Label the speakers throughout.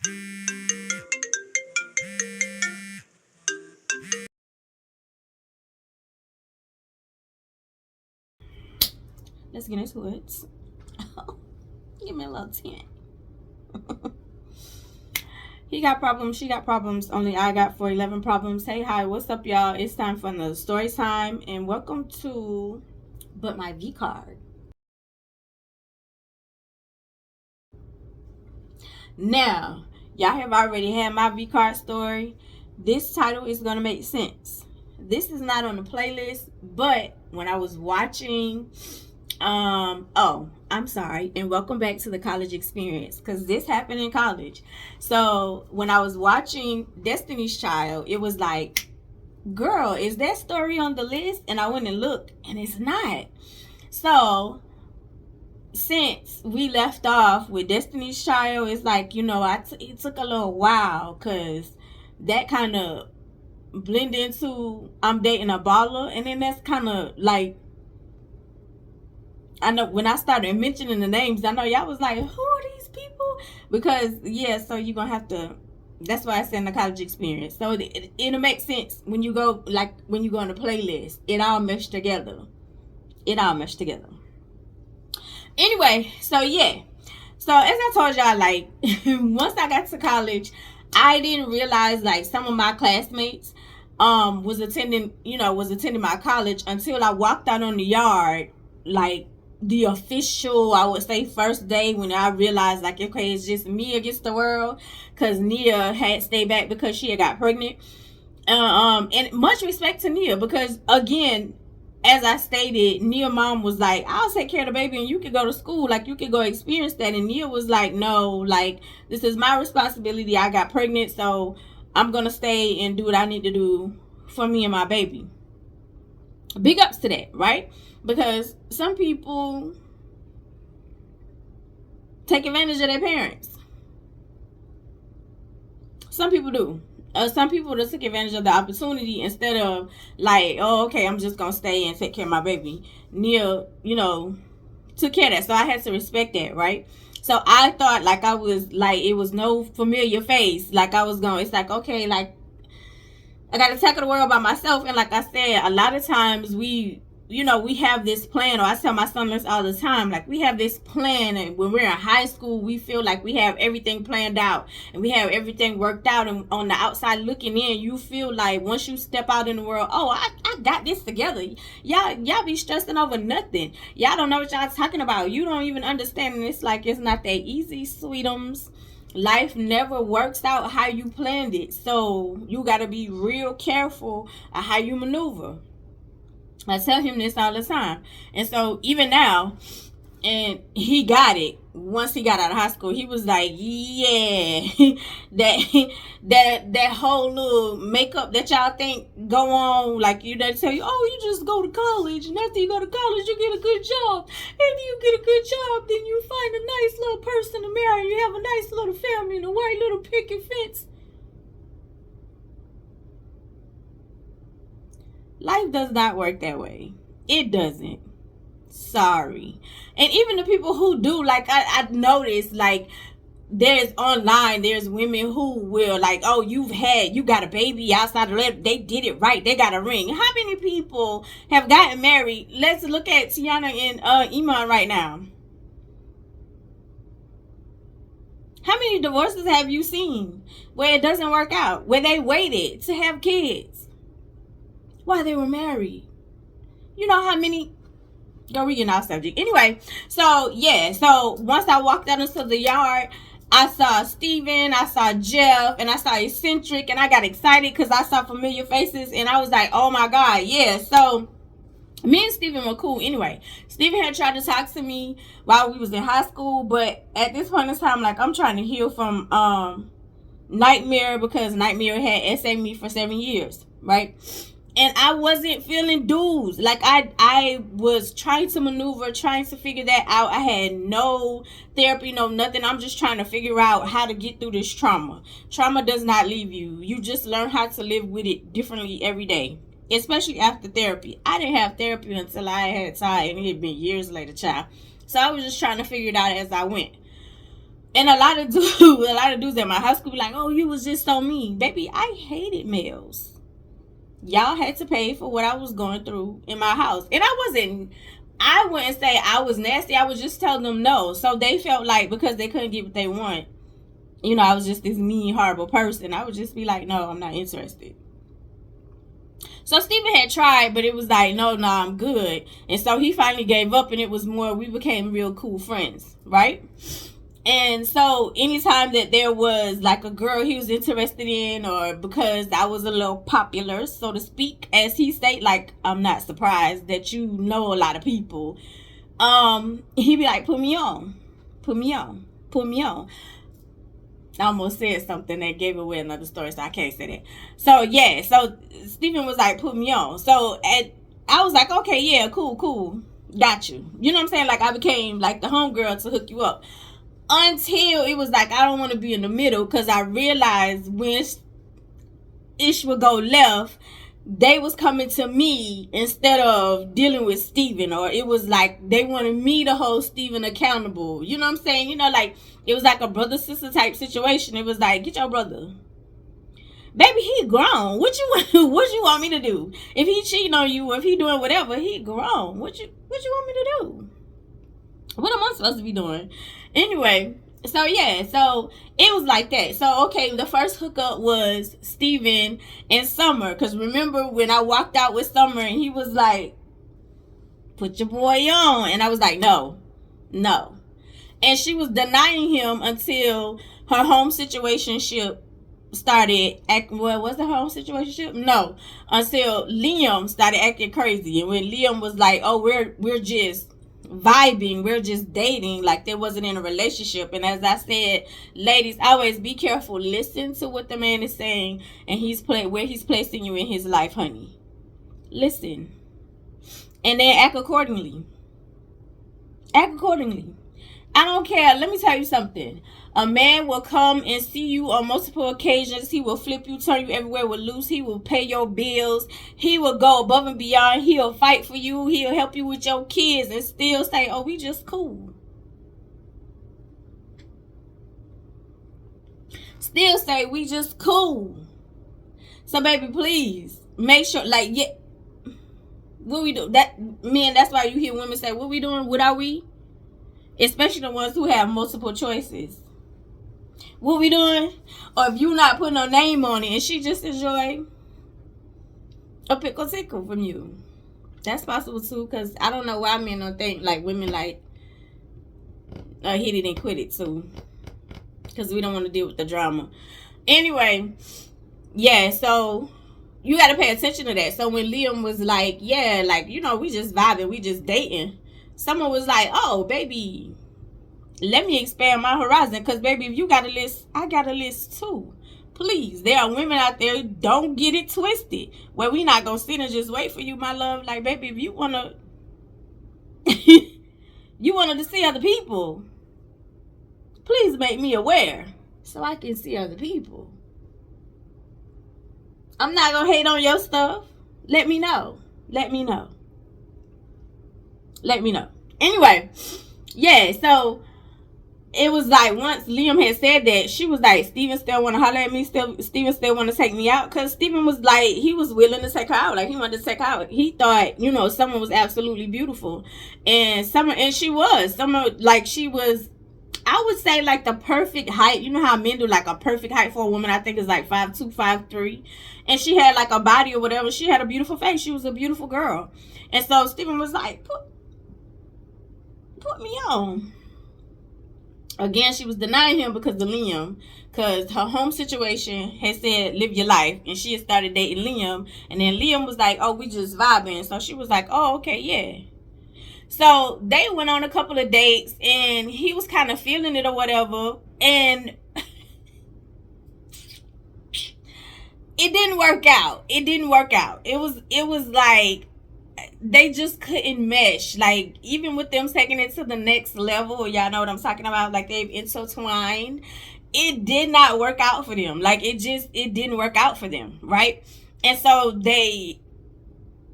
Speaker 1: Let's get into it. Give me a little 10. He got problems, she got problems, only I got 411 problems. Hey, hi, what's up, y'all? It's time for another story time, and welcome to But My V Card. Now, y'all have already had my V Card story. This title is going to make sense. This is not on the playlist, but when I was watching, I'm sorry, and welcome back to the college experience, because this happened in college. So when I was watching Destiny's Child, it was like, girl, is that story on the list? And I went and looked, and it's not. So since we left off with Destiny's Child, it's like, it took a little while, because that kind of blend into I'm dating a baller, and then that's kind of like, I know when I started mentioning the names, I know y'all was like, who are these people? Because so you're gonna have to, that's why I said in the college experience. So it'll make sense when you go, like when you go on the playlist, it all meshed together. Anyway, so as I told y'all, like once I got to college, I didn't realize like some of my classmates was attending my college until I walked out on the yard, like the official, I would say, first day, when I realized like, okay, it's just me against the world, because Nia had stayed back because she had got pregnant. And much respect to Nia, because again, as I stated, Nia mom was like, I'll take care of the baby and you can go to school, like you can go experience that. And Nia was like, no, like this is my responsibility. I got pregnant, so I'm gonna stay and do what I need to do for me and my baby. Big ups to that, right? Because some people take advantage of their parents. Some people do. Some people just took advantage of the opportunity instead of like, oh, okay, I'm just gonna stay and take care of my baby. Nia, took care of that, so I had to respect that, right? So I thought like I was like, it was no familiar face, like I was going. It's like, okay, like I got to tackle the world by myself. And like I said, a lot of times we have this plan, or I tell my son this all the time, like we have this plan, and when we're in high school, we feel like we have everything planned out and we have everything worked out, and on the outside looking in, you feel like once you step out in the world, oh, I got this together. Y'all be stressing over nothing. Y'all don't know what y'all talking about. You don't even understand, and it's like, it's not that easy, sweetums. Life never works out how you planned it, so you got to be real careful of how you maneuver. I tell him this all the time. And so even now, and he got it once he got out of high school, he was like, yeah, that whole little makeup that y'all think go on, like they tell you, oh, you just go to college, and after you go to college, you get a good job. After you get a good job, then you find a nice little person to marry, you have a nice little family and a white little picket fence. Life does not work that way. It doesn't. Sorry. And even the people who do, like I noticed, like there's women who will like, oh, you got a baby outside of they did it right, they got a ring. How many people have gotten married? Let's look at Tiana and Iman right now. How many divorces have you seen where it doesn't work out, where they waited to have kids while they were married? You know how many? Go read our subject. Anyway, so once I walked out into the yard, I saw Steven, I saw Jeff, and I saw Eccentric, and I got excited because I saw familiar faces, and I was like, oh my God, yeah. So me and Steven were cool anyway. Steven had tried to talk to me while we was in high school, but at this point in time, like, I'm trying to heal from Nightmare, because Nightmare had SA me for 7 years, right? And I wasn't feeling dudes. Like I was trying to maneuver, trying to figure that out. I had no therapy, no nothing. I'm just trying to figure out how to get through this trauma. Trauma does not leave you. You just learn how to live with it differently every day, especially after therapy. I didn't have therapy until I had Ty, and it had been years later, child. So I was just trying to figure it out as I went. And a lot of dudes at my high school be like, "Oh, you was just so mean." Baby, I hated males. Y'all had to pay for what I was going through in my house. And I wouldn't say I was nasty. I was just telling them no. So they felt like because they couldn't get what they want, I was just this mean, horrible person. I would just be like, no, I'm not interested. So Steven had tried, but it was like, no, I'm good. And so he finally gave up, and it was more, we became real cool friends, right? And so anytime that there was like a girl he was interested in, or because I was a little popular, so to speak, as he said, like, I'm not surprised that you know a lot of people, he'd be like, put me on. I almost said something that gave away another story, so I can't say that. So yeah, so Steven was like, put me on. So I was like, okay, yeah, cool, got you. You know what I'm saying? Like, I became like the homegirl to hook you up. Until it was like, I don't want to be in the middle, because I realized when ish would go left, they was coming to me instead of dealing with Steven, or it was like they wanted me to hold Steven accountable. You know what I'm saying? Like, it was like a brother sister type situation. It was like, get your brother. Baby, he grown. What you want me to do? If he cheating on you, or if he doing whatever, he grown. What you want me to do? What am I supposed to be doing? Anyway, so yeah, so it was like that. So okay, the first hookup was Steven and Summer, because remember when I walked out with Summer and he was like, put your boy on, and I was like, no, and she was denying him until her home situationship started acting. Well, was the home situationship? No, until Liam started acting crazy, and when Liam was like, oh, we're just vibing, we're just dating, like they wasn't in a relationship. And as I said, ladies, always be careful. Listen to what the man is saying, and where he's placing you in his life, honey. Listen, and then act accordingly. I don't care. Let me tell you something. A man will come and see you on multiple occasions. He will flip you, turn you everywhere with loose. He will pay your bills. He will go above and beyond. He'll fight for you. He'll help you with your kids and still say, oh, we just cool. Still say, we just cool. So, baby, please, make sure, like, yeah, what we do? That's why you hear women say, what we doing? What are we? Especially the ones who have multiple choices. What we doing? Or if you not putting no name on it and she just enjoy a pickle tickle from you. That's possible too, because I don't know why men don't think like women like hit it and quit it too. Because we don't want to deal with the drama. Anyway, yeah, so you got to pay attention to that. So when Liam was like, yeah, like, we just vibing, we just dating. Someone was like, oh, baby, let me expand my horizon. Because, baby, if you got a list, I got a list too. Please, there are women out there, don't get it twisted. Where we not going to sit and just wait for you, my love. Like, baby, if you want to, you wanted to see other people, please make me aware so I can see other people. I'm not going to hate on your stuff. Let me know. Anyway, yeah, so it was like once Liam had said that, she was like, Steven still want to holler at me, Steven still want to take me out, because Steven was like, he was willing to take her out, like he wanted to take her out. He thought, Summer was absolutely beautiful, and she was, like she was, I would say like the perfect height. You know how men do like a perfect height for a woman? I think it's like 5'2", 5'3", and she had like a body or whatever. She had a beautiful face. She was a beautiful girl, and so Steven was like, put me on. Again, she was denying him because of Liam, because her home situation had said live your life, and she had started dating Liam, and then Liam was like, oh, we just vibing. So she was like, oh, okay, yeah. So they went on a couple of dates, and he was kind of feeling it or whatever, and it didn't work out. It was like they just couldn't mesh. Like, even with them taking it to the next level, y'all know what I'm talking about, like they've intertwined, it did not work out for them. Like, it didn't work out for them, right? And so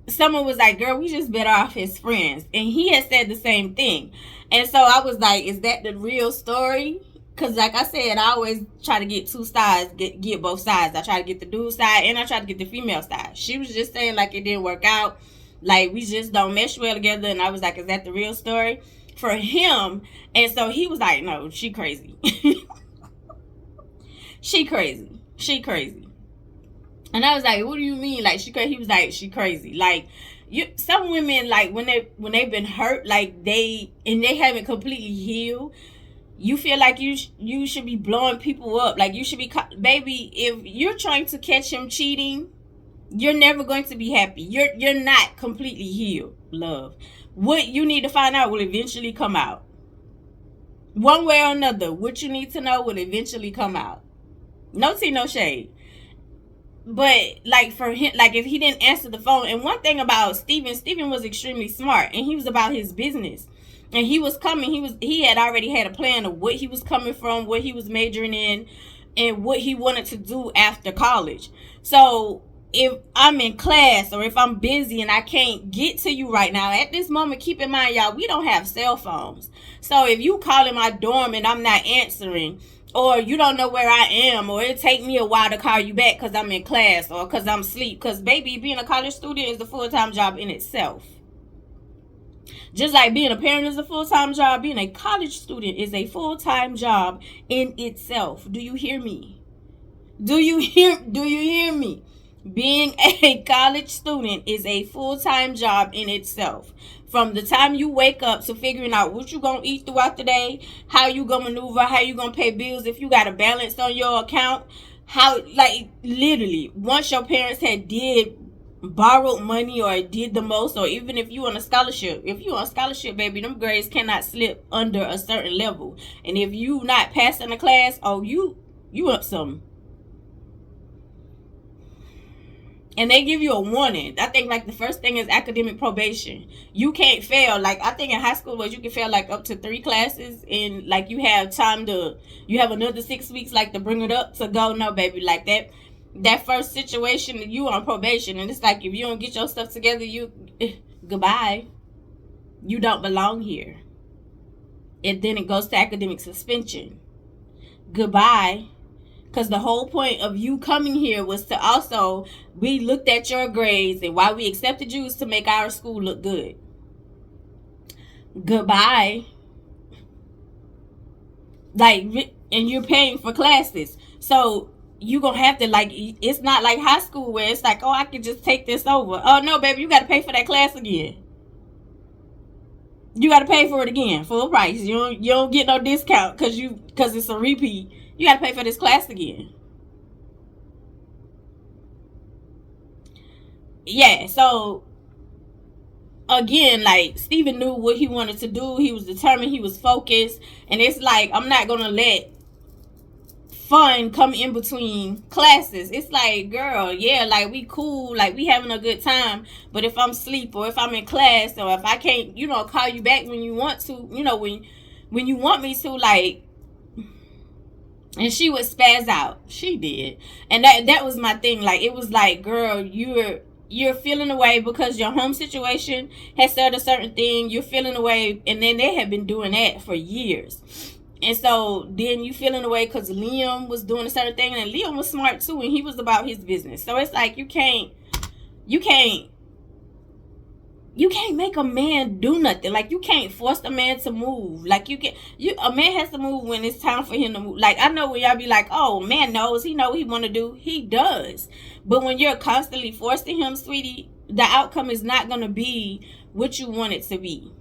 Speaker 1: someone was like, girl, we just better off as friends. And he had said the same thing. And so I was like, is that the real story? Cause like I said, I always try to get two sides, get both sides. I try to get the dude side and I try to get the female side. She was just saying like it didn't work out, like we just don't mesh well together. And I was like, is that the real story for him? And so he was like, no, she crazy. She crazy. She crazy. And I was like, what do you mean? Like she crazy? He was like, she crazy. Like some women, like when they've been hurt, like they haven't completely healed. You feel like you should be blowing people up. Like you should be, baby, if you're trying to catch him cheating, you're never going to be happy. You're not completely healed, love. What you need to find out will eventually come out. One way or another, what you need to know will eventually come out. No tea, no shade. But like for him, like if he didn't answer the phone, and one thing about Steven was extremely smart, and he was about his business. And he was coming, he had already had a plan of what he was coming from, what he was majoring in, and what he wanted to do after college. So if I'm in class or if I'm busy and I can't get to you right now, at this moment, keep in mind, y'all, we don't have cell phones. So if you call in my dorm and I'm not answering, or you don't know where I am, or it take me a while to call you back because I'm in class or because I'm asleep, because baby, being a college student is a full-time job in itself. Just like being a parent is a full-time job, being a college student is a full-time job in itself. Do you hear me? Do you hear me? Being a college student is a full-time job in itself. From the time you wake up to figuring out what you gonna eat throughout the day, how you gonna maneuver, how you gonna pay bills, if you got a balance on your account, how, like, literally, once your parents had borrowed money or did the most, or even if you on a scholarship, baby, them grades cannot slip under a certain level. And if you not passing the class, oh, you up something. And they give you a warning. I think like the first thing is academic probation. You can't fail. Like I think in high school where you can fail like up to 3 classes, and like you have another 6 weeks like to bring it up to go. No, baby, like that first situation, you on probation, and it's like if you don't get your stuff together, goodbye. You don't belong here. And then it goes to academic suspension. Goodbye. Because the whole point of you coming here was to also, we looked at your grades, and why we accepted you is to make our school look good. Goodbye. Like, and you're paying for classes. So you gonna have to, like, it's not like high school where it's like, oh, I can just take this over. Oh no, baby, you gotta pay for that class again. You gotta pay for it again, full price. You don't get no discount because it's a repeat. You gotta pay for this class again. Yeah, so again, like Steven knew what he wanted to do. He was determined, he was focused, and it's like, I'm not gonna let fun come in between classes. It's like, girl, yeah, like we cool, like we having a good time, but if I'm asleep or if I'm in class or if I can't, call you back when you want to, when you want me to, like, and she would spaz out. She did. And that was my thing. Like, it was like, girl, you're feeling away because your home situation has said a certain thing. You're feeling away, and then they have been doing that for years. And so then you feeling away because Liam was doing a certain thing, and Liam was smart too, and he was about his business. So it's like you can't make a man do nothing. Like, you can't force a man to move. Like, a man has to move when it's time for him to move. Like, I know when y'all be like, oh, man knows, he know what he want to do. He does. But when you're constantly forcing him, sweetie, the outcome is not going to be what you want it to be.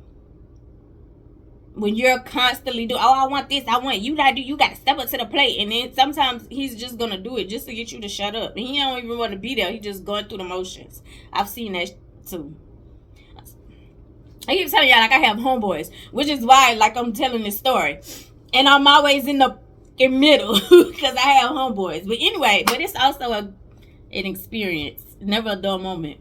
Speaker 1: When you're constantly doing, oh, I want this, I want you got to step up to the plate. And then sometimes he's just going to do it just to get you to shut up. And he don't even want to be there. He just going through the motions. I've seen that too. I keep telling y'all, like, I have homeboys, which is why, like, I'm telling this story. And I'm always in middle because I have homeboys. But anyway, it's also an experience, never a dull moment.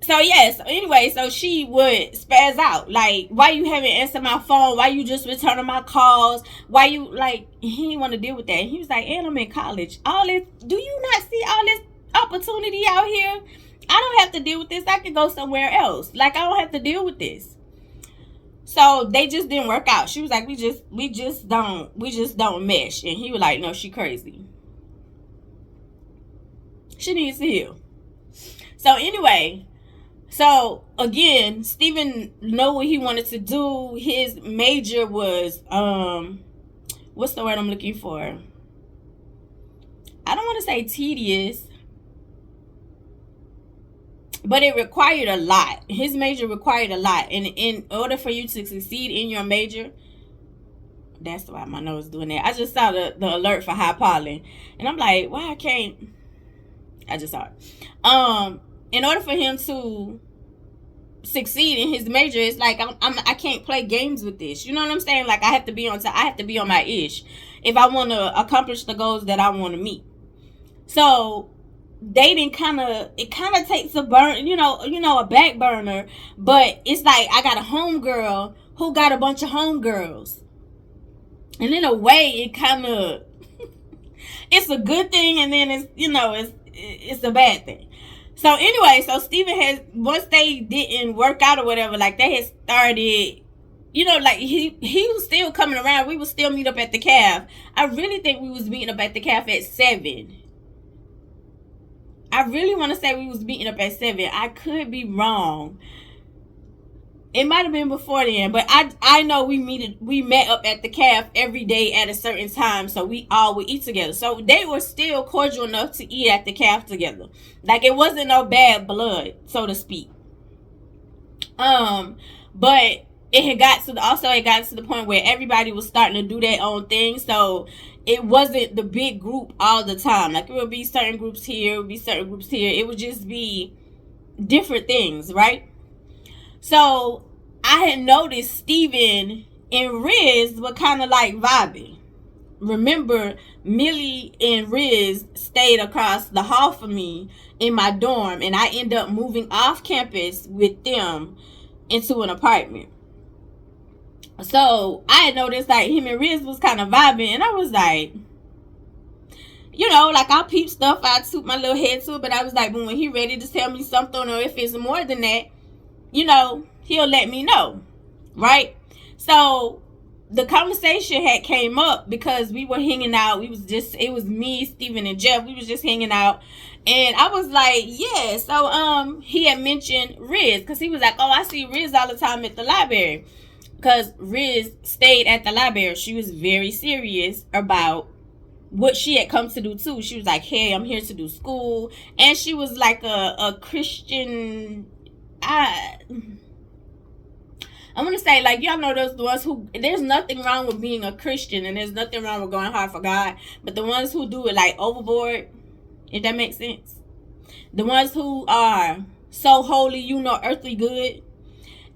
Speaker 1: So, yes, anyway, so she would spaz out. Like, why you haven't answered my phone? Why you just returning my calls? Why you, like, he didn't want to deal with that. And he was like, and I'm in college. Do you not see all this opportunity out here? I don't have to deal with this. I can go somewhere else. Like, I don't have to deal with this. So they just didn't work out. She was like, we just don't mesh. And he was like, no, she crazy. She needs to heal. So anyway, so again, Steven know what he wanted to do. His major was what's the word I'm looking for? I don't want to say tedious, but it required a lot. His major required a lot. And in order for you to succeed in your major, that's why my nose is doing that. I just saw the alert for high pollen. And I'm like, why I can't? I just saw it. In order for him to succeed in his major, it's like I can't play games with this. You know what I'm saying? Like I have to be on I have to be on my ish if I want to accomplish the goals that I want to meet. So dating kind of takes a burn, a back burner, but it's like I got a homegirl who got a bunch of homegirls, and in a way it kind of it's a good thing, and then it's a bad thing. So anyway, so Steven has, once they didn't work out or whatever, like they had started, like he was still coming around. We would still meet up at the calf. I really think we was meeting up at the calf at 7. I really want to say we was meeting up at 7. I could be wrong. It might have been before then, but I know we met up at the calf every day at a certain time, so we all would eat together. So they were still cordial enough to eat at the calf together. Like it wasn't no bad blood, so to speak. But it got to the point where everybody was starting to do their own thing. So it wasn't the big group all the time. Like it would be certain groups here, it would be certain groups here. It would just be different things, right? So I had noticed Steven and Riz were kind of like vibing. Remember, Millie and Riz stayed across the hall from me in my dorm, and I ended up moving off campus with them into an apartment. So I had noticed like him and Riz was kind of vibing, and I was like, like I'll peep stuff, I toot my little head to it, but I was like, but when he ready to tell me something, or if it's more than that, he'll let me know, right? So the conversation had came up because we were hanging out. It was me, Steven, and Jeff. We was just hanging out, and I was like, yeah. So he had mentioned Riz, because he was like, oh, I see Riz all the time at the library, because Riz stayed at the library. She was very serious about what she had come to do too. She was like, hey, I'm here to do school, and she was like a Christian. I'm gonna say, like, y'all know those the ones who, there's nothing wrong with being a Christian, and there's nothing wrong with going hard for God, but the ones who do it like overboard, if that makes sense, the ones who are so holy, earthly good,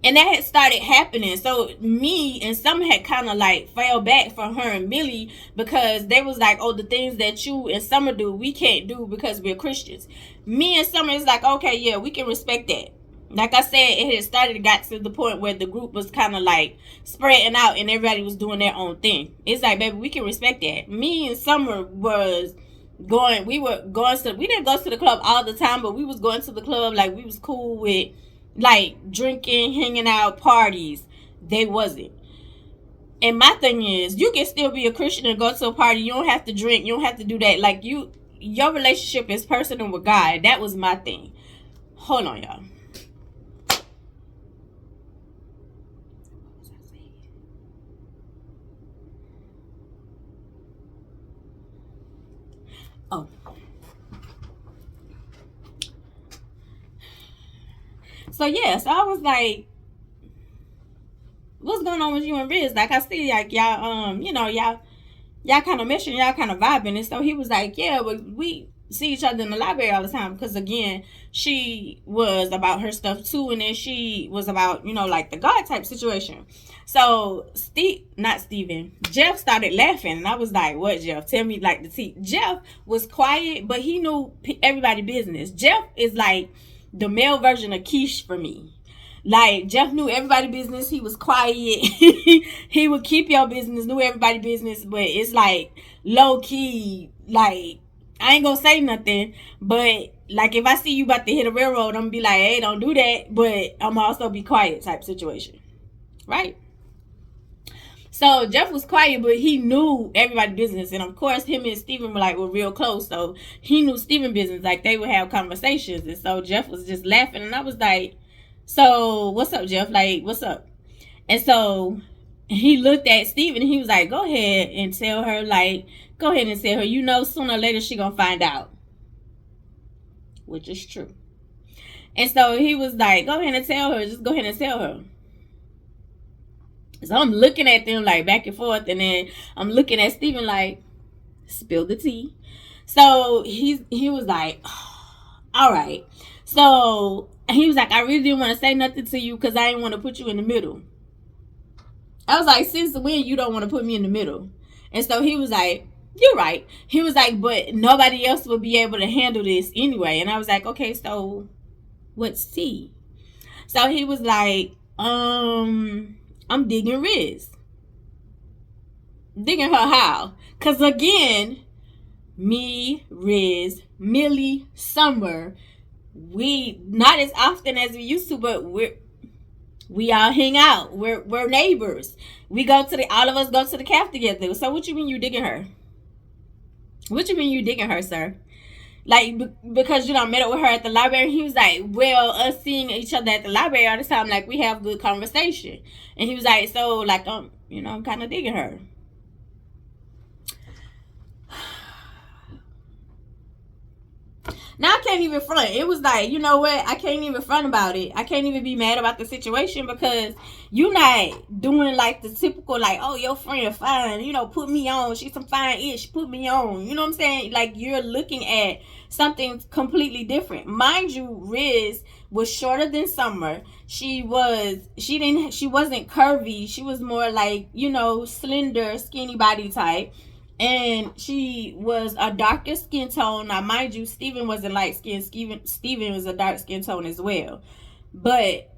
Speaker 1: and that had started happening. So me and some had kind of like fell back for her and Millie, because they was like, oh, the things that you and Summer do, we can't do because we're Christians. Me and Summer is like, okay, yeah, we can respect that. Like I said, it had got to the point where the group was kind of like spreading out and everybody was doing their own thing. It's like, baby, we can respect that. Me and Summer we didn't go to the club all the time, but we was going to the club. Like, we was cool with like drinking, hanging out, parties. They wasn't. And my thing is, you can still be a Christian and go to a party. You don't have to drink. You don't have to do that. Like, your relationship is personal with God. That was my thing. Hold on, y'all. Oh. So yeah, so I was like, what's going on with you and Riz? Like, I see like y'all y'all kind of meshing, y'all kind of vibing. And so he was like, yeah, but we see each other in the library all the time, because again, she was about her stuff too, and then she was about, like the God type situation. So Jeff started laughing, and I was like, what, Jeff? Tell me like the tea. Jeff was quiet, but he knew everybody's business. Jeff is like the male version of Keish for me. Like, Jeff knew everybody's business. He was quiet. He would keep your business, knew everybody's business, but it's like low key, like, I ain't gonna say nothing, but like if I see you about to hit a railroad, I'm gonna be like, hey, don't do that, but I'm also be quiet type situation, right? So Jeff was quiet, but he knew everybody's business. And of course, him and Steven were real close. So he knew Steven's business. Like, they would have conversations. And so Jeff was just laughing. And I was like, so what's up, Jeff? Like, what's up? And so he looked at Steven and he was like, go ahead and tell her, you know, sooner or later she gonna find out. Which is true. And so he was like, go ahead and tell her. Just go ahead and tell her. So I'm looking at them like back and forth, and then I'm looking at Steven like, spill the tea. So he was like, oh, all right. So he was like, I really didn't want to say nothing to you because I didn't want to put you in the middle. I was like, since when you don't want to put me in the middle? And so he was like, you're right. He was like, but nobody else will be able to handle this anyway. And I was like, okay, so what's T? So he was like, I'm digging Riz. Digging her how? Because again, me, Riz, Millie, Summer, we not as often as we used to, but we all hang out. We're neighbors. We go to all of us go to the cafe together. So what you mean you digging her? What you mean you digging her, sir? Like, because you met up with her at the library. He was like, well, us seeing each other at the library all the time, like, we have good conversation. And he was like, so, like, I'm kind of digging her. Now I can't even front. It was like, you know what? I can't even front about it. I can't even be mad about the situation because you not doing like the typical, like, oh, your friend fine, put me on. She's some fine-ish, put me on. You know what I'm saying? Like, you're looking at something completely different. Mind you, Riz was shorter than Summer. She wasn't curvy. She was more like, slender, skinny body type. And she was a darker skin tone. Now, mind you, Steven wasn't light skin. Steven was a dark skin tone as well. But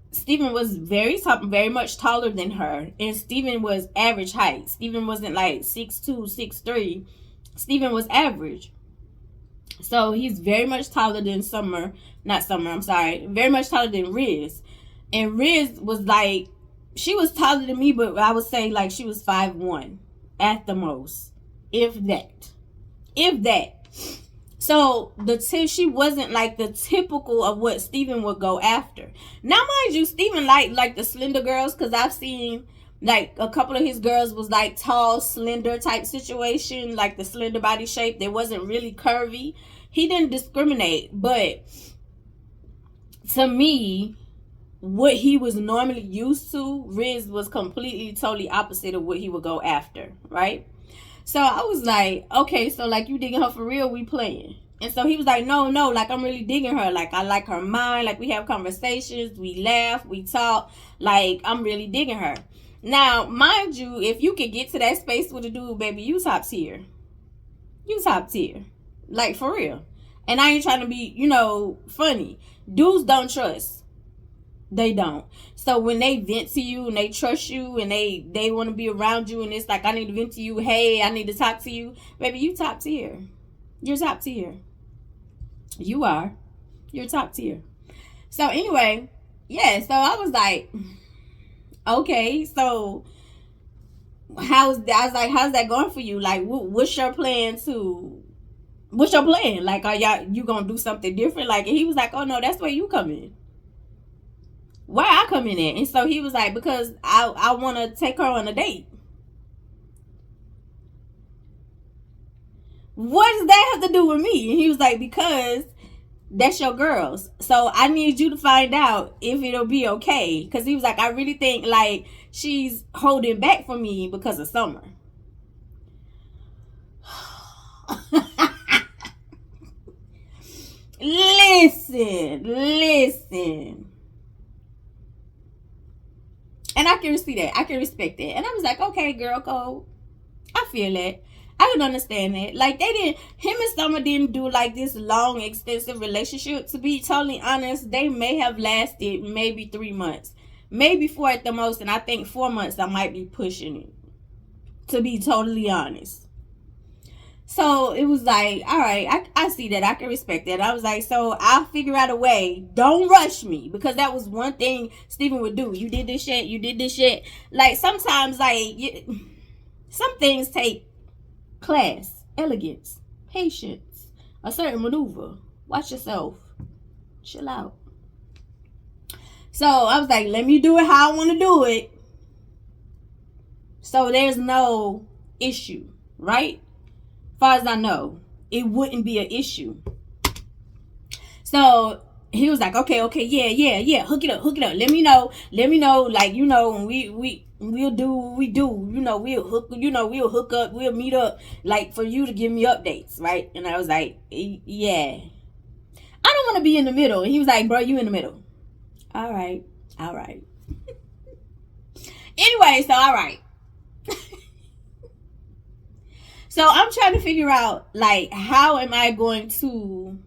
Speaker 1: Steven was very much taller than her. And Steven was average height. Steven wasn't like 6'2", 6'3". Steven was average. So he's very much taller than very much taller than Riz. And Riz was like, she was taller than me, but I would say like she was 5'1" at the most. If that. So she wasn't like the typical of what Steven would go after. Now, mind you, Steven like the slender girls, because I've seen like a couple of his girls was like tall, slender type situation, like the slender body shape. They wasn't really curvy. He didn't discriminate, but to me, what he was normally used to, Riz was completely, totally opposite of what he would go after, right? So I was like, okay, so like you digging her for real, we playing. And so he was like, no, like I'm really digging her. Like I like her mind, like we have conversations, we laugh, we talk, like I'm really digging her. Now, mind you, if you could get to that space with a dude, baby, you top tier. You top tier. Like for real. And I ain't trying to be, funny. Dudes don't trust. They don't. So when they vent to you and they trust you and they want to be around you and it's like, I need to vent to you. Hey, I need to talk to you. Baby, you top tier. You're top tier. You are. You're top tier. So anyway, yeah. So I was like, okay. So how's that going for you? Like, what's your plan? Like, are you gonna do something different? Like, and he was like, oh no, that's where you come in. Where I come in at? And so he was like, because I want to take her on a date. What does that have to do with me? And he was like, because that's your girls. So I need you to find out if it'll be okay. Because he was like, I really think like she's holding back from me because of Summer. Listen. And I can see that. I can respect that. And I was like, okay, girl code. I feel that. I can understand that. Like, him and Summer didn't do like this long, extensive relationship. To be totally honest, they may have lasted maybe 3 months. Maybe 4 at the most. And I think 4 months I might be pushing it. To be totally honest. So it was like, all right, I see that. I can respect that. I was like, so I'll figure out a way. Don't rush me. Because that was one thing Stephen would do. You did this shit. You did this shit. Like, sometimes, like, some things take class, elegance, patience, a certain maneuver. Watch yourself. Chill out. So I was like, let me do it how I want to do it. So there's no issue, right? As far as I know, it wouldn't be an issue. So he was like, okay, yeah, hook it up. Let me know, like, when we'll do what we do, we'll hook up, we'll meet up, like, for you to give me updates, right? And I was like, yeah, I don't want to be in the middle. And he was like, bro, you in the middle. All right. Anyway, so all right. So I'm trying to figure out, like, how am I going to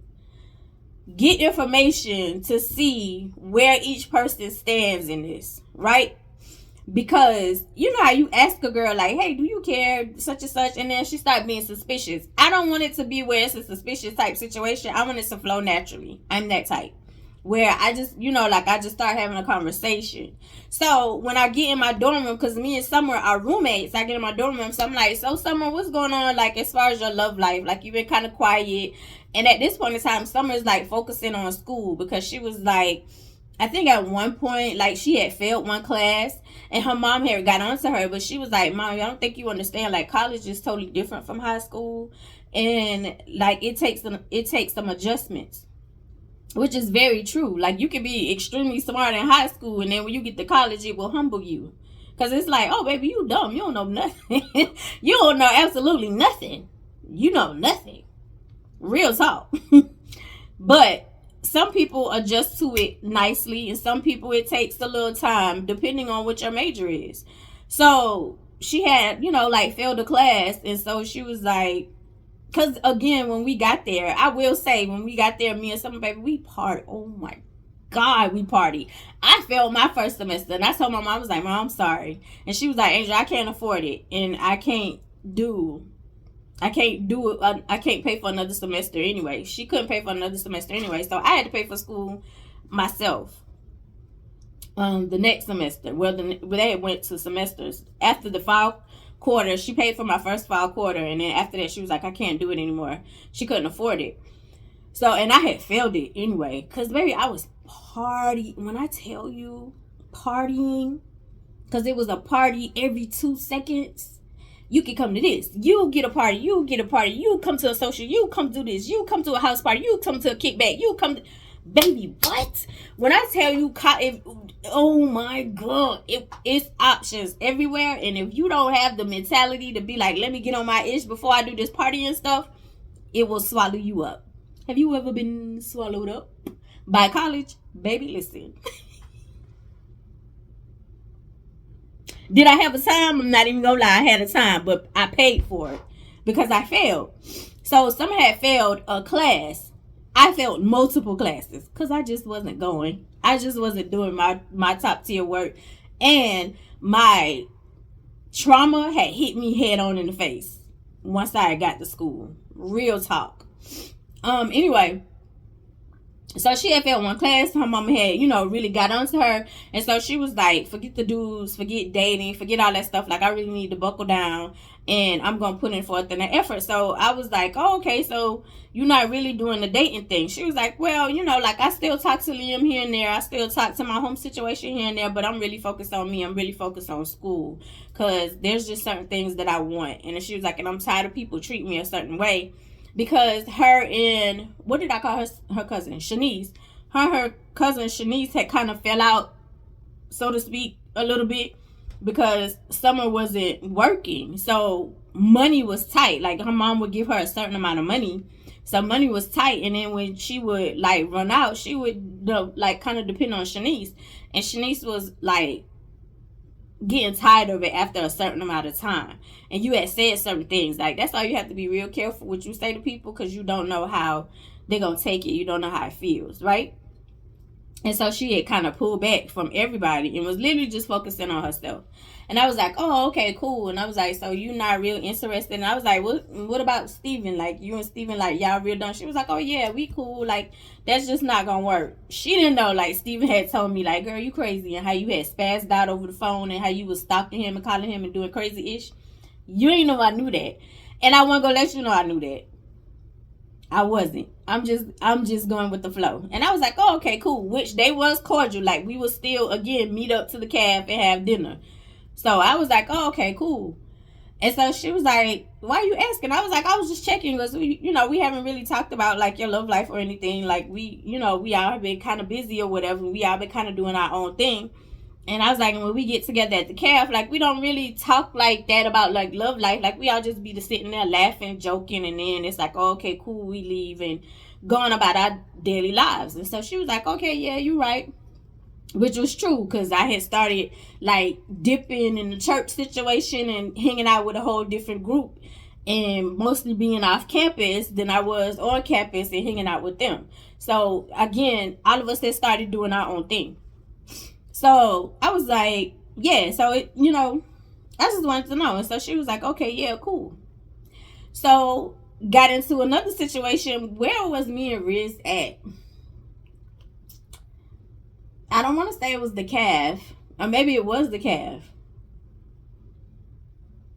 Speaker 1: get information to see where each person stands in this, right? Because you know how you ask a girl, like, hey, do you care, such and such, and then she start being suspicious. I don't want it to be where it's a suspicious type situation. I want it to flow naturally. I'm that type. Where I just, I just start having a conversation. So when I get in my dorm room, because me and Summer are roommates, I get in my dorm room. So I'm like, so Summer, what's going on, like, as far as your love life? Like, you've been kind of quiet. And at this point in time, Summer's like focusing on school, because she was like, I think at one point, like, she had failed one class and her mom had got onto her, but she was like, Mom, I don't think you understand, like, college is totally different from high school, and like it takes some adjustments. Which is very true. Like, you can be extremely smart in high school, and then when you get to college, it will humble you. Because it's like, oh, baby, you dumb. You don't know nothing. You don't know absolutely nothing. You know nothing. Real talk. But some people adjust to it nicely, and some people it takes a little time, depending on what your major is. So she had, like, failed a class, and so she was like, because, again, when we got there, I will say, when we got there, me and Summer, baby, we party. Oh, my God, we party. I failed my first semester, and I told my mom, I was like, Mom, I'm sorry. And she was like, Angel, I can't afford it, and I can't it. I can't pay for another semester anyway. She couldn't pay for another semester anyway, so I had to pay for school myself. The next semester, they went to semesters after the fall quarter. She paid for my first fall quarter, and then after that she was like, I can't do it anymore. She couldn't afford it. So, and I had failed it anyway, because, baby, I was when I tell you partying, because it was a party every 2 seconds. You can come to this, you get a party, you come to a social, you come do this, you come to a house party, you come to a kickback, you come to... Baby, what? When I tell you, oh my God, it's options everywhere. And if you don't have the mentality to be like, let me get on my ish before I do this party and stuff, it will swallow you up. Have you ever been swallowed up by college? Baby, listen. Did I have a time? I'm not even gonna lie, I had a time, but I paid for it because I failed. So someone had failed a class. I failed multiple classes because I just wasn't going. I just wasn't doing my top tier work. And my trauma had hit me head on in the face once I got to school. Real talk. Anyway, so she had failed one class. Her mama had, really got onto her. And so she was like, forget the dudes, forget dating, forget all that stuff. Like, I really need to buckle down, and I'm going to put in forth an effort. So I was like, oh, okay, so you're not really doing the dating thing. She was like, well, like, I still talk to Liam here and there. I still talk to my home situation here and there, but I'm really focused on me. I'm really focused on school, because there's just certain things that I want. And she was like, and I'm tired of people treating me a certain way. Because her and, what did I call her cousin? Shanice. Her cousin Shanice had kind of fell out, so to speak, a little bit, because Summer wasn't working. So money was tight. Like, her mom would give her a certain amount of money. So money was tight. And then when she would, like, run out, she would, like, kind of depend on Shanice. And Shanice was, like, getting tired of it after a certain amount of time. And you had said certain things. Like, that's why you have to be real careful what you say to people, because you don't know how they're going to take it. You don't know how it feels, right? And so she had kind of pulled back from everybody and was literally just focusing on herself. And I was like, oh, okay, cool. And I was like, so you not real interested? And I was like, what about Steven? Like, you and Steven, like, y'all real done? She was like, oh, yeah, we cool. Like, that's just not going to work. She didn't know, like, Steven had told me, like, girl, you crazy. And how you had spazzed out over the phone and how you was stalking him and calling him and doing crazy-ish. You ain't know I knew that. And I wasn't going to let you know I knew that. I wasn't. I'm just going with the flow. And I was like, oh, okay, cool. Which they was cordial. Like, we would still, again, meet up to the caf and have dinner. So I was like, oh, okay, cool. And so she was like, why are you asking? I was like, I was just checking because we haven't really talked about like your love life or anything. Like we all been kind of busy or whatever. We all been kind of doing our own thing. And I was like, when we get together at the calf, like, we don't really talk like that about, like, love life. Like, we all just be sitting there laughing, joking, and then it's like, oh, okay, cool, we leave and going about our daily lives. And so she was like, okay, yeah, you're right. Which was true, because I had started, like, dipping in the church situation and hanging out with a whole different group and mostly being off campus than I was on campus and hanging out with them. So, again, all of us had started doing our own thing. So I was like, yeah, so I just wanted to know. And so she was like, okay, yeah, cool. So got into another situation. Where was me and Riz at? I don't want to say it was the calf, or maybe it was the calf.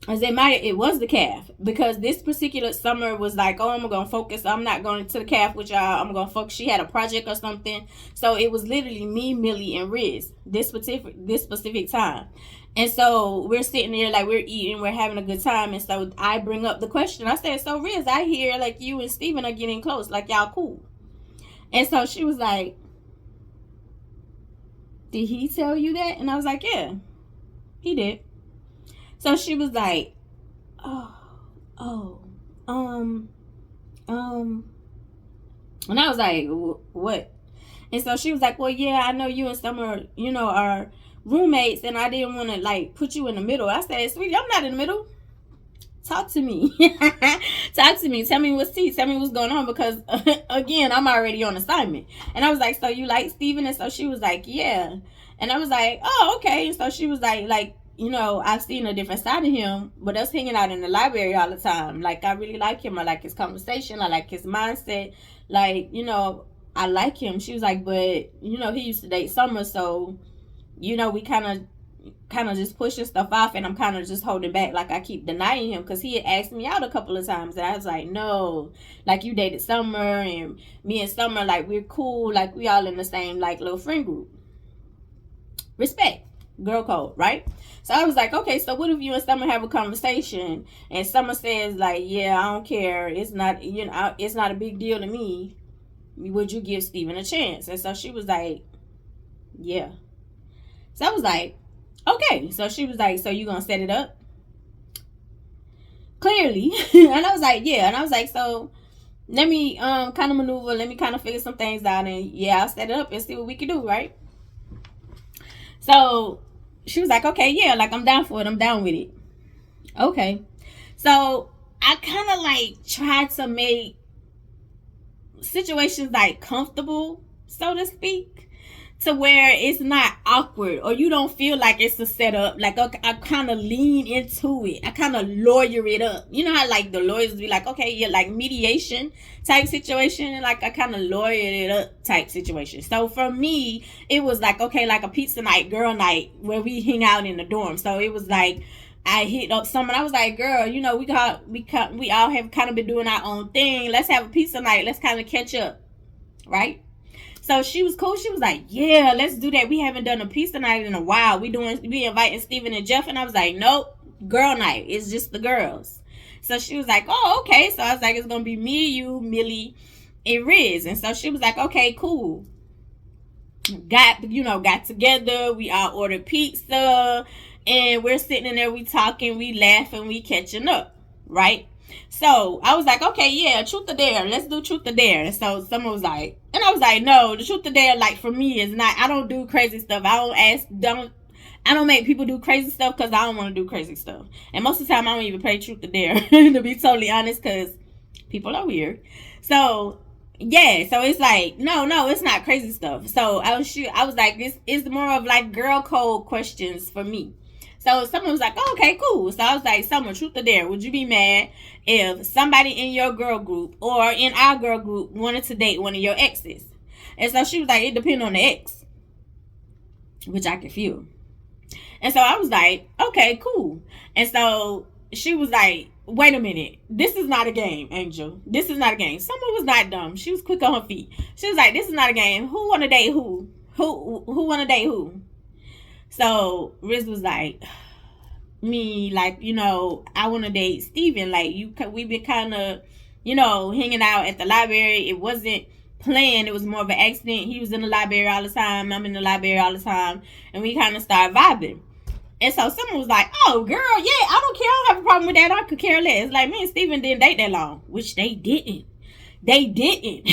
Speaker 1: It was the calf, because this particular summer was like, oh, I'm gonna focus. I'm not going to the calf with y'all. I'm gonna focus. She had a project or something, so it was literally me, Millie, and Riz this specific time. And so we're sitting there, like, we're eating, we're having a good time. And so I bring up the question. I said, so Riz, I hear like you and Steven are getting close, like y'all cool. And so she was like, did he tell you that? And I was like, yeah, he did. So she was like, and I was like, what? And so she was like, well, yeah, I know you and Summer, are roommates, and I didn't want to, like, put you in the middle. I said, sweetie, I'm not in the middle. Talk to me. Talk to me. Tell me what's tea. Tell me what's going on, because, again, I'm already on assignment. And I was like, so you like Steven? And so she was like, yeah. And I was like, oh, okay. And so she was like, I've seen a different side of him, but us hanging out in the library all the time. Like, I really like him. I like his conversation. I like his mindset. Like, I like him. She was like, but, he used to date Summer, so, we kind of just pushing stuff off, and I'm kind of just holding back. Like, I keep denying him, because he had asked me out a couple of times, and I was like, no, like, you dated Summer, and me and Summer, like, we're cool. Like, we all in the same, like, little friend group. Respect. Girl code, right? So I was like, okay, so what if you and Summer have a conversation and Summer says, like, yeah, I don't care, it's not, it's not a big deal to me, would you give Steven a chance? And so she was like, yeah. So I was like, okay. So she was like, so you gonna set it up? Clearly. And I was like, yeah. And I was like, so let me kind of maneuver, let me kind of figure some things out, and yeah, I'll set it up and see what we can do, right? So she was like, okay, yeah, like, I'm down for it. I'm down with it. Okay. So I kind of, like, tried to make situations, like, comfortable, so to speak, to where it's not awkward, or you don't feel like it's a setup. Like, I kind of lean into it. I kind of lawyer it up. You know how, like, the lawyers be like, okay, yeah, like, mediation type situation, and, like, I kind of lawyer it up type situation. So for me, it was like, okay, like a pizza night, girl night, where we hang out in the dorm. So it was like, I hit up someone. I was like, girl, we all have kind of been doing our own thing. Let's have a pizza night. Let's kind of catch up, right? So she was cool. She was like, yeah, let's do that. We haven't done a pizza night in a while. We inviting Steven and Jeff. And I was like, nope, girl night. It's just the girls. So she was like, oh, okay. So I was like, it's going to be me, you, Millie, and Riz. And so she was like, okay, cool. Got together. We all ordered pizza. And we're sitting in there. We talking. We laughing. We catching up. Right? So I was like, okay, yeah, truth or dare. Let's do truth or dare. And so someone was like, and I was like, no, the truth or dare, like, for me is not, I don't do crazy stuff. I don't make people do crazy stuff, because I don't want to do crazy stuff. And most of the time, I don't even play truth or dare, to be totally honest, because people are weird. So, Yeah, so it's like no, it's not crazy stuff. So I was like, this is more of like girl code questions for me. So someone was like, oh, okay, cool. So I was like, someone, truth or dare, would you be mad if somebody in your girl group or in our girl group wanted to date one of your exes? And so she was like, it depends on the ex, which I could feel. And so I was like, okay, cool. And so she was like, wait a minute. This is not a game, Angel. This is not a game. Someone was not dumb. She was quick on her feet. She was like, this is not a game. Who want to date who? Who want to date who? So Riz was like, me, like, I want to date Steven. Like, we've been kind of, hanging out at the library. It wasn't planned. It was more of an accident. He was in the library all the time. I'm in the library all the time. And we kind of started vibing. And so someone was like, oh, girl, yeah, I don't care. I don't have a problem with that. I could care less. Like, me and Steven didn't date that long, which they didn't. They didn't.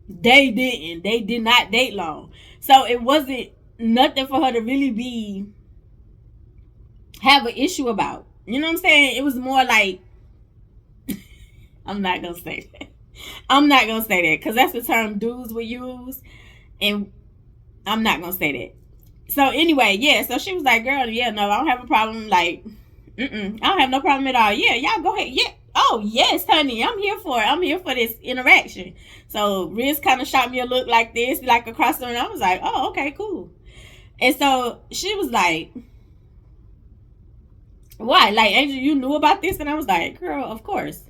Speaker 1: They didn't. They did not date long. So it wasn't nothing for her to really have an issue about. You know what I'm saying? It was more like, I'm not going to say that. I'm not going to say that because that's the term dudes will use. And I'm not going to say that. So anyway, yeah, so she was like, girl, yeah, no, I don't have a problem. Like, I don't have no problem at all. Yeah, y'all go ahead. Yeah. Oh, yes, honey, I'm here for it. I'm here for this interaction. So Riz kind of shot me a look like this, like across the room. I was like, oh, okay, cool. And so she was like, why? Like, Angel, you knew about this? And I was like, girl, of course.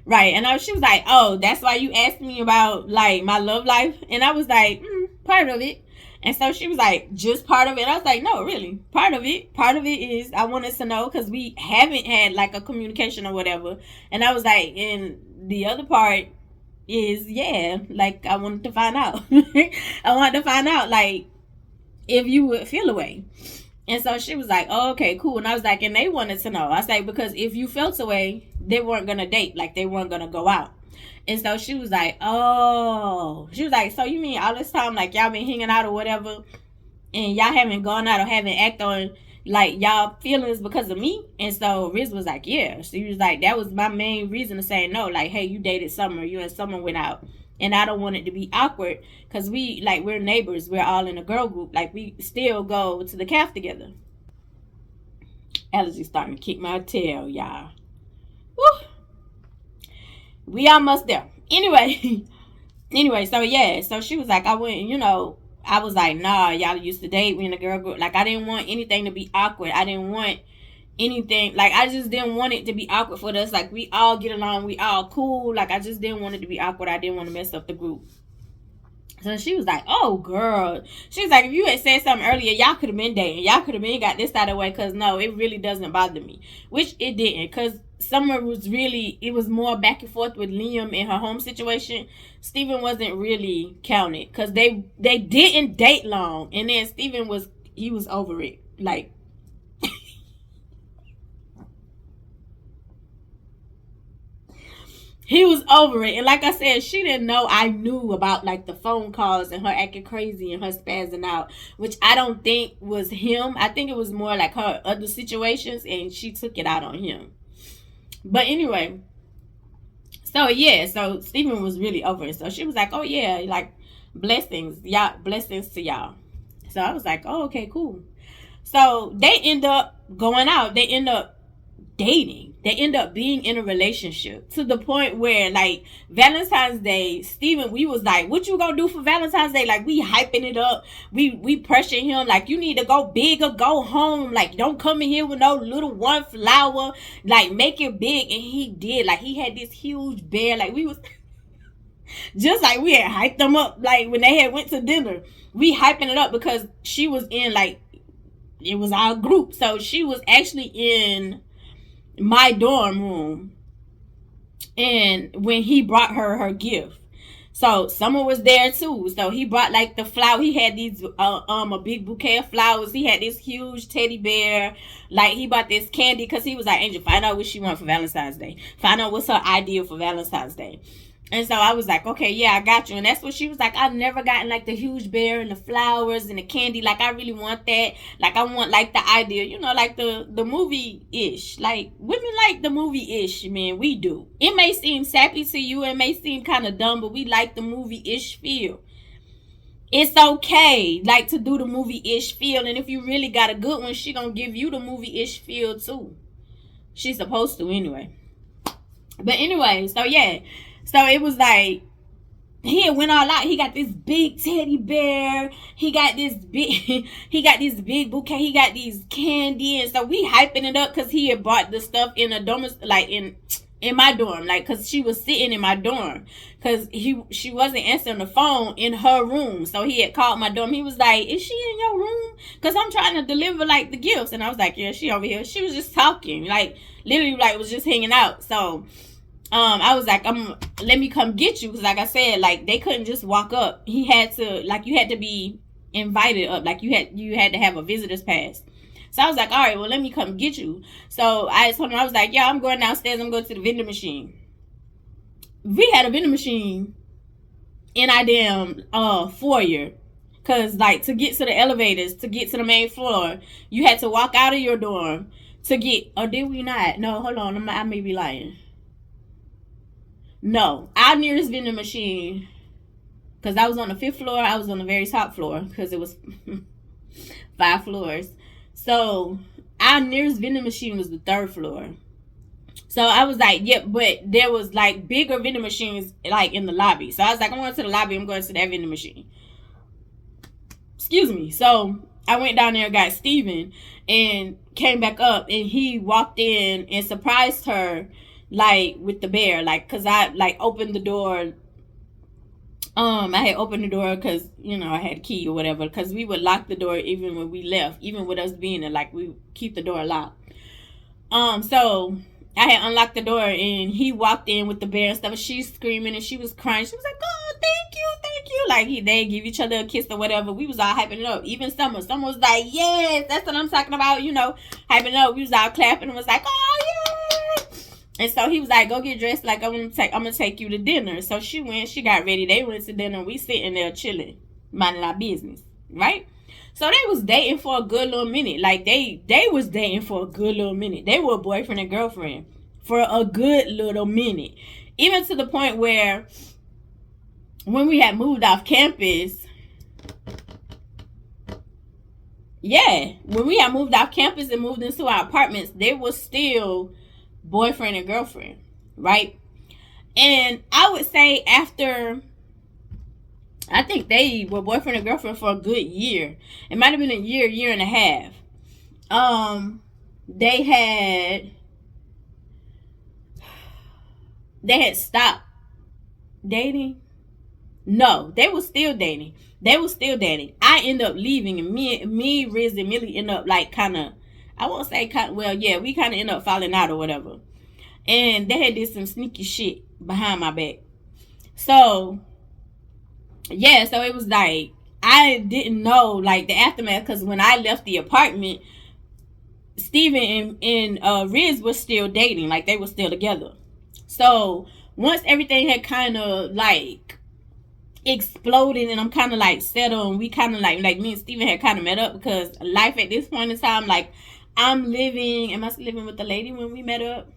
Speaker 1: Right. And she was like, oh, that's why you asked me about, like, my love life? And I was like, part of it. And so she was like, just part of it? I was like, no, really. Part of it is I wanted to know because we haven't had like a communication or whatever. And I was like, and the other part is, yeah, like I wanted to find out. I wanted to find out like if you would feel away. And so she was like, oh, okay, cool. And I was like, and they wanted to know. I was like, because if you felt away, they weren't going to date. Like they weren't going to go out. And so she was like, oh. She was like, so you mean all this time, like, y'all been hanging out or whatever, and y'all haven't gone out or haven't acted on, like, y'all feelings because of me? And so Riz was like, yeah. She was like, that was my main reason to say no. Like, hey, you dated Summer. You and Summer went out. And I don't want it to be awkward because we're neighbors. We're all in a girl group. Like, we still go to the calf together. Allergy's starting to kick my tail, y'all. Woo. We almost there. Anyway, so yeah. So she was like, I wouldn't, I was like, nah, y'all used to date. We in a girl group. Like, I didn't want anything to be awkward. I didn't want anything. Like, I just didn't want it to be awkward for us. Like, we all get along. We all cool. Like, I just didn't want it to be awkward. I didn't want to mess up the group. So she was like, oh, girl. She was like, if you had said something earlier, y'all could have been dating. Y'all could have been got this out of the way because, no, it really doesn't bother me. Which it didn't because Summer was really, it was more back and forth with Liam in her home situation. Steven wasn't really counted because they didn't date long. And then Steven was over it. Like, he was over it. And like I said, she didn't know I knew about like the phone calls and her acting crazy and her spazzing out, which I don't think was him. I think it was more like her other situations and she took it out on him. But anyway, so yeah, so Steven was really over it. So she was like, oh yeah, like blessings to y'all. So I was like, oh, okay, cool. So they end up going out. They end up dating. They end up being in a relationship to the point where, like, Valentine's Day, Steven, we was like, what you gonna do for Valentine's Day? Like, we hyping it up. We pressuring him, like, you need to go big or go home. Like, don't come in here with no little one flower. Like, make it big. And he did. Like, he had this huge bear. Like, we was just like we had hyped them up. Like, when they had went to dinner, we hyping it up because she was in, like, it was our group. So she was actually in my dorm room, and when he brought her gift, so Summer was there too. So he brought like the flower. He had these a big bouquet of flowers. He had this huge teddy bear. Like, he bought this candy because he was like, Angel, find out what she wants for Valentine's Day. Find out what's her idea for Valentine's Day. And so I was like, okay, yeah, I got you. And that's what she was like. I've never gotten like the huge bear and the flowers and the candy. Like, I really want that. Like, I want like the idea, you know, like the movie ish. Like, women like the movie ish, man. We do. It may seem sappy to you. It may seem kind of dumb, but we like the movie ish feel. It's okay, like, to do the movie ish feel. And if you really got a good one, she gonna give you the movie ish feel too. She's supposed to anyway. But anyway, so yeah. So it was like, he went all out. He got this big teddy bear. He got this big he got this big bouquet. He got these candy. And so we hyping it up because he had bought the stuff in a dorm, like in my dorm, like, because she was sitting in my dorm, because she wasn't answering the phone in her room. So he had called my dorm. He was like, is she in your room? Because I'm trying to deliver like the gifts. And I was like, yeah, she over here. She was just talking, like, literally, like, was just hanging out. So I was like, let me come get you. Because like I said, like, they couldn't just walk up. He had to, like, you had to be invited up. Like, you had to have a visitor's pass. So I was like, all right, well, let me come get you. So I told him, I was like, yeah, I'm going downstairs. I'm going to the vending machine. We had a vending machine in our damn foyer. Because, like, to get to the elevators, to get to the main floor, you had to walk out of your dorm to get, or did we not? No, hold on. I may be lying. No, our nearest vending machine, because I was on the 5th floor, I was on the very top floor, because it was 5 floors. So our nearest vending machine was the 3rd floor. So I was like, yep, but there was like bigger vending machines like in the lobby. So I was like, I'm going to the lobby, I'm going to that vending machine. Excuse me. So I went down there, got Steven, and came back up, and he walked in and surprised her, like, with the bear, like, because I, like, opened the door. I had opened the door because, you know, I had a key or whatever, because we would lock the door even when we left, even with us being there, like, we keep the door locked. So I had unlocked the door, and he walked in with the bear and stuff, and she's screaming, and she was crying. She was like, oh, thank you. Like, they give each other a kiss or whatever. We was all hyping it up. Even Summer was like, yes, that's what I'm talking about, you know, hyping it up. We was all clapping and was like, oh, yeah. And so he was like, go get dressed. Like, I'm gonna take you to dinner. So she went. She got ready. They went to dinner. We sitting there chilling, minding our business, right? So they was dating for a good little minute. Like, they was dating for a good little minute. They were boyfriend and girlfriend for a good little minute. Even to the point where when we had moved off campus, when we had moved off campus and moved into our apartments, they were still boyfriend and girlfriend, right? And I would say after, I think they were boyfriend and girlfriend for a good year. It might have been a year and a half. They had stopped dating. No, they were still dating. I ended up leaving, and me, Riz, and Millie ended up, like, kind of, I won't say kind of, well, yeah, we kind of ended up falling out or whatever. And they had did some sneaky shit behind my back. So, yeah, so it was like, I didn't know, like, the aftermath, because when I left the apartment, Steven and Riz were still dating. Like, they were still together. So, once everything had kind of, like, exploded, and I'm kind of, like, settled, and we kind of, like me and Steven had kind of met up, because life at this point in time, like, am I living with the lady when we met up?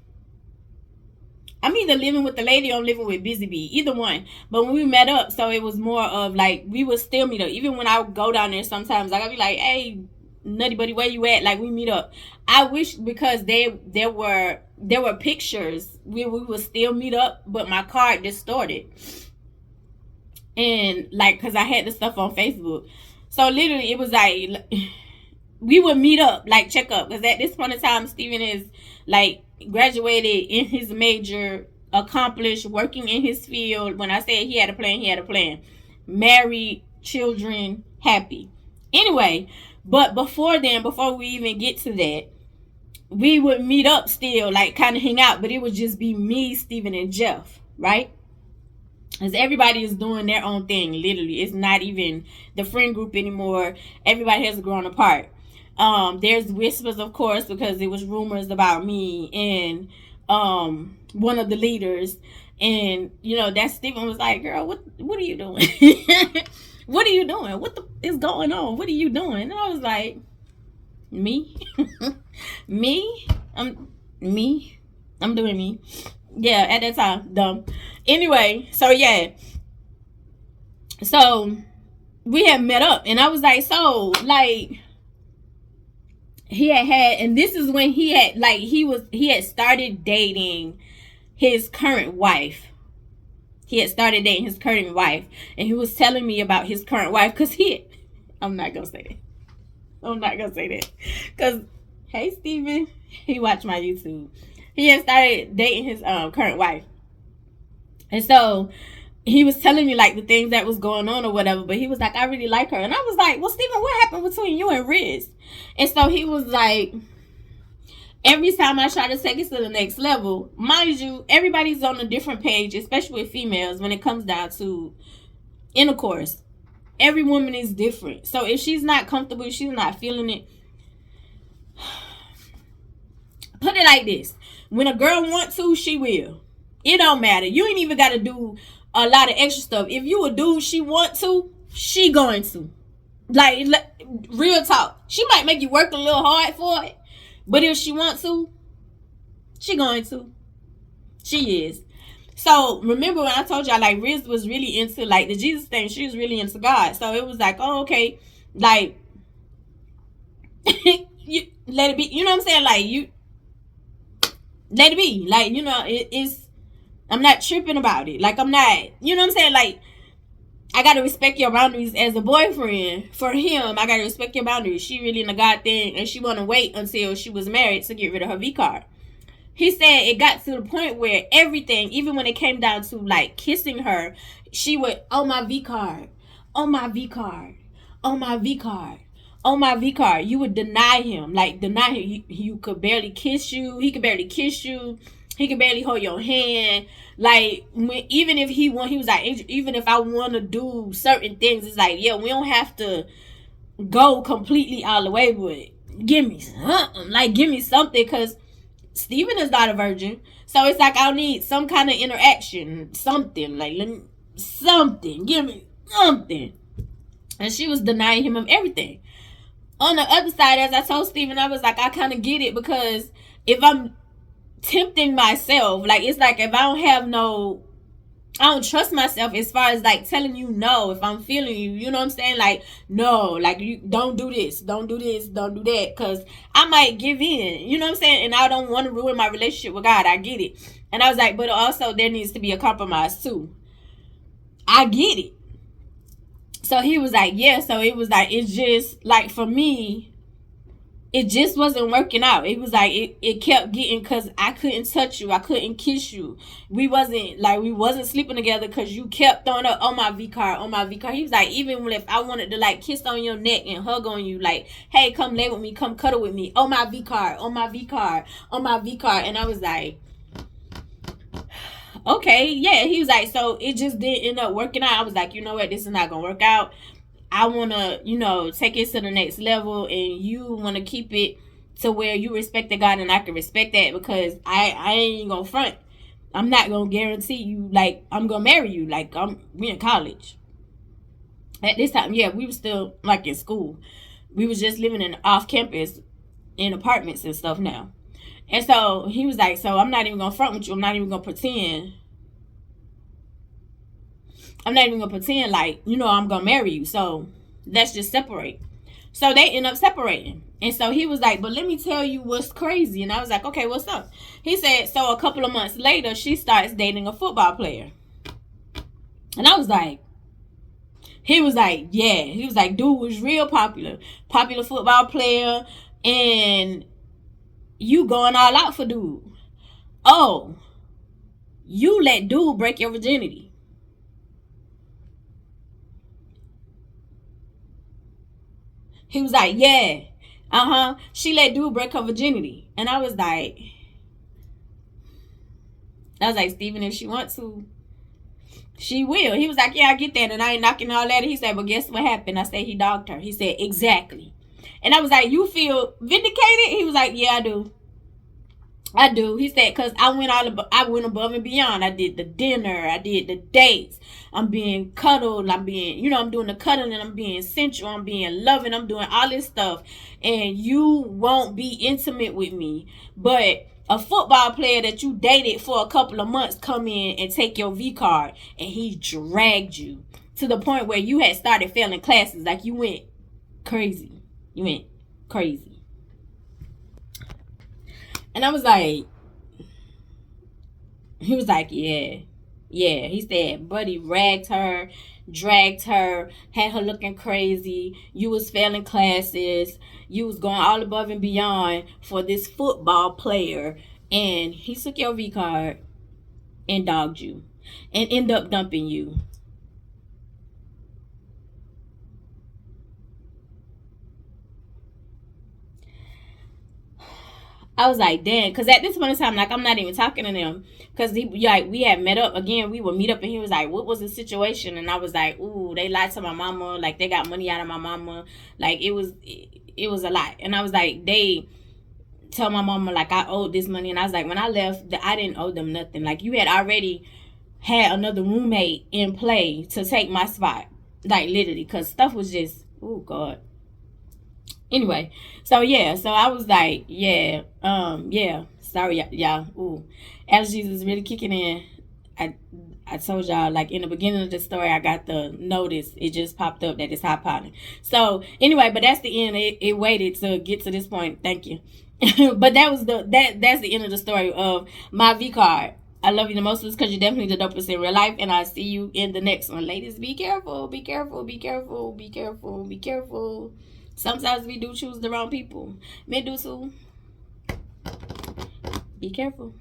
Speaker 1: I'm either living with the lady or I'm living with Busy Bee. Either one. But when we met up, so it was more of, like, we would still meet up. Even when I would go down there sometimes, like, I'd be like, hey, Nutty Buddy, where you at? Like, we meet up. I wish, because there were pictures, we would still meet up, but my card distorted. And, like, because I had the stuff on Facebook. So, literally, it was like, we would meet up, like, check up. Because at this point in time, Steven is, like, graduated in his major, accomplished, working in his field. When I said he had a plan. Married, children, happy. Anyway, but before we even get to that, we would meet up still, like, kind of hang out. But it would just be me, Steven, and Jeff, right? Because everybody is doing their own thing, literally. It's not even the friend group anymore. Everybody has grown apart. There's whispers, of course, because it was rumors about me and one of the leaders. And that Stephen was like, girl, what are you doing? What are you doing? What the is going on? What are you doing? And I was like, me? Me? Me. I'm doing me. Yeah, at that time, dumb. Anyway, so yeah. So we had met up, and I was like, so like he had, and this is when he had started dating his current wife. He had started dating his current wife, and he was telling me about his current wife because I'm not gonna say that. Because, hey, Steven, he watched my YouTube. He had started dating his current wife. And so he was telling me like the things that was going on or whatever, but he was like, I really like her. And I was like, well, Steven, what happened between you and Riz? And so he was like, every time I try to take it to the next level, mind you, everybody's on a different page, especially with females, when it comes down to intercourse. Every woman is different. So if she's not comfortable, she's not feeling it. Put it like this. When a girl wants to, she will. It don't matter. You ain't even got to do a lot of extra stuff. If you a dude she want to, she going to. Like, real talk. She might make you work a little hard for it. But if she wants to, she going to. She is. So, remember when I told y'all, like, Riz was really into, like, the Jesus thing. She was really into God. So, it was like, oh, okay. Like, you let it be. You know what I'm saying? Like, you let it be. Like, it's, I'm not tripping about it. Like, I'm not, you know what I'm saying? Like, I got to respect your boundaries as a boyfriend. For him, I got to respect your boundaries. She really in the God thing, and she want to wait until she was married to get rid of her V card. He said it got to the point where everything, even when it came down to like kissing her, she would, oh, my V card, oh, my V card, oh, my V card, oh, my V card. You would deny him, like deny him. You could barely kiss you. He could barely kiss you. He could barely hold your hand. Like, even if he was like, even if I want to do certain things, it's like, yeah, we don't have to go completely all the way, but give me something. Like, give me something, because Steven is not a virgin. So it's like, I'll need some kind of interaction. Something. Like, something. Give me something. And she was denying him of everything. On the other side, as I told Steven, I was like, I kind of get it, because if I'm tempting myself, like, it's like if I don't trust myself as far as like telling you no if I'm feeling you, you know what I'm saying? Like, no, like, you don't do this, don't do this, don't do that, because I might give in, you know what I'm saying? And I don't want to ruin my relationship with God. I get it. And I was like, but also there needs to be a compromise too. I get it. So he was like, yeah. So it was like, it's just like, for me, it just wasn't working out. It was like, it kept getting, because I couldn't touch you. I couldn't kiss you. We wasn't sleeping together because you kept throwing up, on my V card, on my V card. He was like, even if I wanted to like kiss on your neck and hug on you, like, hey, come lay with me, come cuddle with me, on my V card, on my V card, on my V card. And I was like, okay, yeah. He was like, so it just didn't end up working out. I was like, you know what? This is not going to work out. I want to, take it to the next level, and you want to keep it to where you respect the God and I can respect that, because I ain't going to front. I'm not going to guarantee you, like, I'm going to marry you. Like, we in college. At this time, yeah, we were still, like, in school. We was just living in off campus in apartments and stuff now. And so he was like, so I'm not even going to front with you. I'm not even going to pretend. I'm not even going to pretend like, I'm going to marry you. So let's just separate. So they end up separating. And so he was like, but let me tell you what's crazy. And I was like, okay, what's up? He said, so a couple of months later, she starts dating a football player. And I was like, he was like, yeah. He was like, dude was real popular. Popular football player. And you going all out for dude. Oh, you let dude break your virginity. He was like, yeah, she let dude break her virginity. And I was like, Steven, if she wants to, she will. He was like, yeah, I get that. And I ain't knocking all that. He said, but guess what happened? I said, he dogged her. He said, exactly. And I was like, you feel vindicated? He was like, yeah, I do. I do. He said, cause I went above and beyond. I did the dinner. I did the dates. I'm being cuddled. I'm being, I'm doing the cuddling. I'm being sensual. I'm being loving. I'm doing all this stuff, and you won't be intimate with me. But a football player that you dated for a couple of months come in and take your V card, and he dragged you to the point where you had started failing classes. Like you went crazy. You went crazy. And I was like, he was like, yeah. Yeah. He said, buddy ragged her, dragged her, had her looking crazy. You was failing classes. You was going all above and beyond for this football player. And he took your V card and dogged you and ended up dumping you. I was like, damn, because at this point in time, like, I'm not even talking to them. Because we had met up again. We would meet up, and he was like, what was the situation? And I was like, ooh, they lied to my mama. Like, they got money out of my mama. Like, it was a lot. And I was like, they tell my mama, like, I owed this money. And I was like, when I left, I didn't owe them nothing. Like, you had already had another roommate in play to take my spot. Like, literally, because stuff was just, oh, God. Anyway, so yeah, so I was like, yeah, sorry, y'all. Ooh, allergies is really kicking in. I told y'all, like, in the beginning of the story, I got the notice. It just popped up that it's hot potting. So anyway, but that's the end. It waited to get to this point. Thank you. But that's the end of the story of my V card. I love you the most because you're definitely the dopest in real life, and I'll see you in the next one. Ladies, be careful, be careful, be careful, be careful, be careful. Sometimes we do choose the wrong people. Men do too. Be careful.